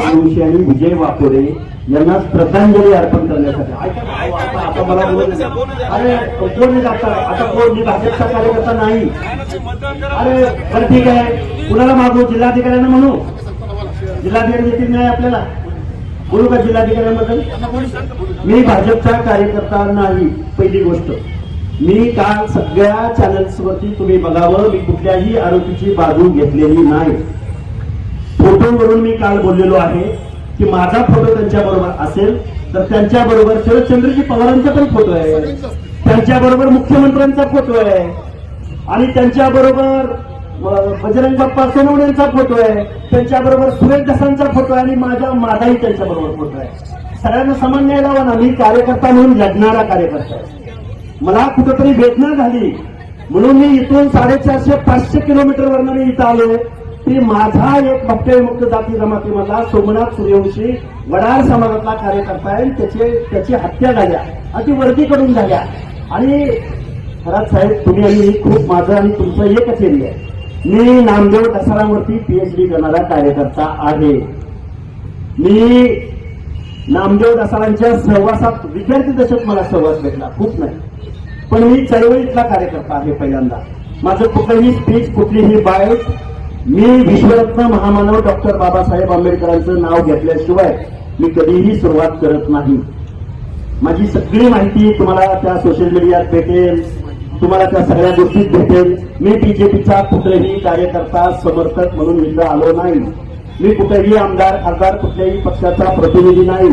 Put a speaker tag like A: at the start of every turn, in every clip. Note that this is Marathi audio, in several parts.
A: जोशी आणि विजय वाकोडे यांना श्रद्धांजली अर्पण करण्यासाठी आता मला अरे कोण आता कोण भाजपचा कार्यकर्ता नाही. अरे बरं ठीक आहे, कुणाला मागू? जिल्हाधिकाऱ्यांना म्हणू? जिल्हाधिकारी देतील नाही आपल्याला? बोलू का जिल्हाधिकाऱ्यांबद्दल? मी भाजपचा कार्यकर्ता नाही. पहिली गोष्ट, मी काल सगळ्या चॅनल्सवरती तुम्ही बघावं, मी कुठल्याही आरोपीची बाजू घेतलेली नाही. फोटोवरून मी काल बोललेलो आहे की माझा फोटो त्यांच्याबरोबर असेल तर त्यांच्याबरोबर शरदचंद्रजी पवारांचा पण फोटो आहे, त्यांच्याबरोबर मुख्यमंत्र्यांचा फोटो आहे आणि त्यांच्याबरोबर बजरंग बाप्पा सोनवणेंचा फोटो आहे, त्यांच्याबरोबर सुरेश दसांचा फोटो आहे आणि माझाही त्यांच्याबरोबर फोटो आहे. सगळ्यांना समान न्याय लावा ना. मी कार्यकर्ता म्हणून लढणारा कार्यकर्ता आहे. मला कुठेतरी वेदना झाली म्हणून मी इथून 450-500 किलोमीटरवरनं मी इथं आलो. ती माझा एक भक्तविमुक्त जाती जमाती मधला सोमनाथ सूर्यवंशी वडार समाजातला कार्यकर्ता आहे. त्याची हत्या झाल्या आणि ती वर्गीकडून झाल्या. आणि खरात साहेब, तुम्ही आणि खूप माझं आणि तुमचं एकच एरिया आहे. मी नामदेव ढसाळांवरती PhD करणारा कार्यकर्ता आहे. मी नामदेव ढसाळांच्या सहवासात विद्यार्थी दशेत मला सहवास भेटला, खूप नाही, पण मी चळवळीतला कार्यकर्ता आहे. पहिल्यांदा माझं कुठलीही स्पीच, कुठलीही बाईट मी विश्वरत्न महामानव डॉक्टर बाबासाहेब आंबेडकरांचं नाव घेतल्याशिवाय मी कधीही सुरुवात करत नाही. माझी सगळी माहिती तुम्हाला त्या सोशल मीडियात भेटेल, तुम्हाला त्या सगळ्या गोष्टीत भेटेल. मी बीजेपीचा कुठलाही कार्यकर्ता समर्थक म्हणून इथं आलो नाही. मी कुठेही आमदार खासदार कुठल्याही पक्षाचा प्रतिनिधी नाही.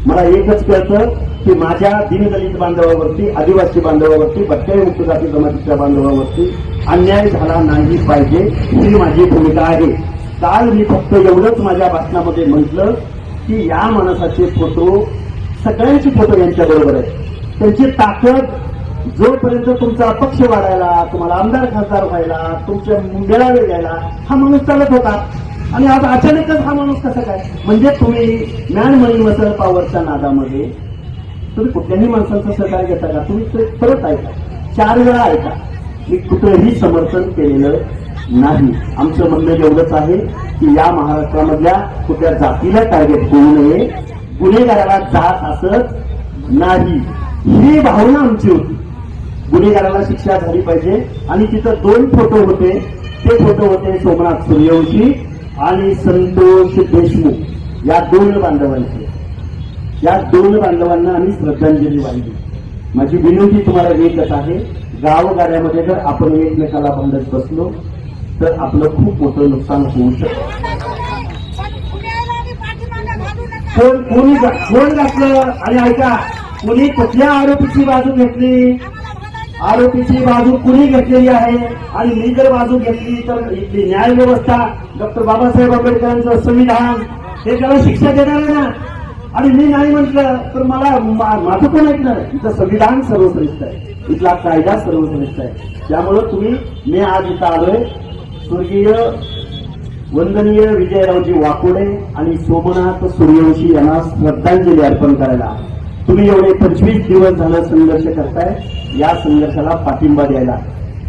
A: मला एकच कळतं की माझ्या दीनदलित बांधवावरती, आदिवासी बांधवावरती, भटक्या जाती जमातीच्या बांधवावरती अन्याय झाला नाही पाहिजे, ही माझी भूमिका आहे. काल मी फक्त एवढंच माझ्या भाषणामध्ये म्हटलं की या माणसाचे फोटो, सगळ्यांचे फोटो यांच्याबरोबर आहेत. त्यांची ताकद, जोपर्यंत तुमचा अपक्ष वाढायला, तुम्हाला आमदार खासदार व्हायला, तुमच्या मेळावे घ्यायला हा माणूस चालत होता आणि आज अचानकच हा माणूस कसा काय? म्हणजे तुम्ही मॅन मनी मसल पॉवरच्या नादामध्ये तुम्ही कुठल्याही माणसांचं सहकार्य घेता का? तुम्ही ते परत ऐका, 4 वेळा ऐका. मी कुठेही समर्थन केलेलं नाही. आमचं म्हणणं एवढंच आहे की या महाराष्ट्रामधल्या कुठल्या जातीला टार्गेट होऊ नये, गुन्हेगाराला जात असत नाही, ही भावना आमची होती. गुन्हेगाराला शिक्षा झाली पाहिजे. आणि तिथं 2 फोटो होते. ते फोटो होते सोमनाथ सूर्यवंशी आणि संतोष देशमुख या 2 बांधवांचे. या 2 बांधवांना आम्ही श्रद्धांजली वाहिली. माझी विनंती तुम्हाला एकच आहे, गावगाड्यामध्ये जर आपण एकमेकाला भांडत बसलो तर आपलं खूप मोठं नुकसान होऊ शकतं. कोण घातलं? आणि ऐका, कुणी कुठल्या आरोपीची बाजू घेतली? आरोपीची बाजू कुणी घेतलेली आहे? आणि मी जर बाजू घेतली तर इथली न्याय व्यवस्था, डॉक्टर बाबासाहेब आंबेडकरांचं संविधान हे त्याला शिक्षा देणार आहे ना. आणि मी नाही म्हटलं तर मला माझं कोण ऐकणार? इथं संविधान सर्वश्रेष्ठ आहे, इथला कायदा सर्वश्रेष्ठ आहे. त्यामुळं मी आज इथं आलोय स्वर्गीय वंदनीय विजयरावजी वाकोडे आणि सोमनाथ सूर्यवंशी यांना श्रद्धांजली अर्पण करायला. तुम्ही एवढे 25 दिवस झालं संघर्ष करताय, या संघर्षाला पाठिंबा द्यायला.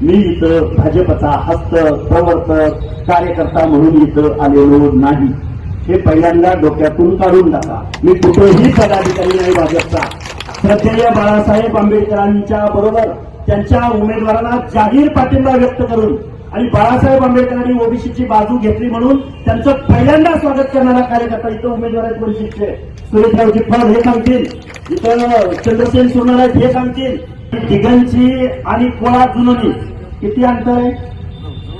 A: मी इथं भाजपचा हस्त प्रवर्तक कार्यकर्ता म्हणून इथं आलेलो नाही. हे पहिल्यांदा डोक्यातून काढून टाका. मी कुठेही पदाधिकारी नाही भाजपचा. श्रद्धेय बाळासाहेब आंबेडकरांच्या बरोबर त्यांच्या उमेदवारांना जाहीर पाठिंबा व्यक्त करून आणि बाळासाहेब आंबेडकरांनी ओबीसीची बाजू घेतली म्हणून त्यांचं पहिल्यांदा स्वागत करणारा कार्यकर्ता इथं उमेदवार आहेत. वंचितचे सुरेशराव जिप्पाड हे सांगतील, इथं चंद्रसेन सोनार हे सांगतील. दिगंची आणि कोळा जुनोनी किती अंतर आहे?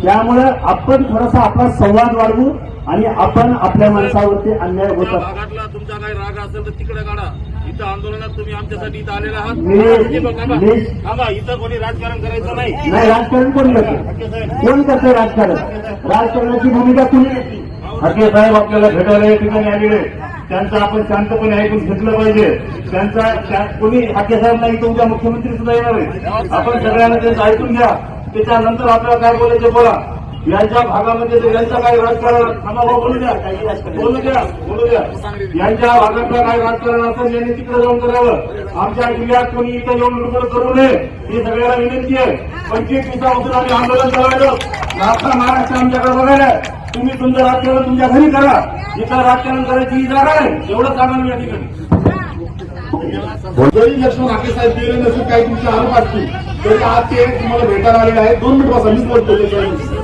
A: त्यामुळे आपण थोडासा आपला संवाद वाढवू आणि आपण आपल्या माणसावरती अन्याय होत
B: भागातला तुमचा काही राग असेल तर तिकडे काढा. इथं आंदोलनात तुम्ही आमच्यासाठी इथं आलेला आहात. थांबा, इथं कोणी राजकारण करायचं नाही.
A: राजकारण कोण करते? कोण करते राजकारण? राजकारणाची भूमिका कुणी घेतली?
C: हके साहेब आपल्याला भेटायला या ठिकाणी आलेले, त्यांचं आपण शांतपणे ऐकून घेतलं पाहिजे. त्यांचा कोणी हके साहेब नाही, तुमच्या मुख्यमंत्री सुद्धा येणार आहे. आपण सगळ्यांना त्यांचं ऐकून घ्या, त्याच्यानंतर आपल्याला काय बोलायचं बोला. यांच्या भागामध्ये यांचं काही राजकारण बोलू द्या, बोलू द्या. यांच्या भागातलं काही राजकारण असेल यांनी तिकडे जाऊन करावं. आमच्या जिल्ह्यात कोणी इथं येऊन लुडबुड करू नये ही सगळ्याला विनंती आहे. 25 दिवसापासून आम्ही आंदोलन चालवलं. महाराष्ट्र आमच्याकडे बघायला तुम्ही तुमचं राजकारण तुमच्या घरी करा, इथं राजकारण करायची ही जागा आहे, एवढं सांगा या ठिकाणी.
D: जरी लक्ष्मण हाके साहेब गेले नसून काही तुमचे आरोप असतील तरी आज ते तुम्हाला भेटायला आलेले आहेत. 2 मिनिट बसा, मीच बोलतो त्याच्यावर.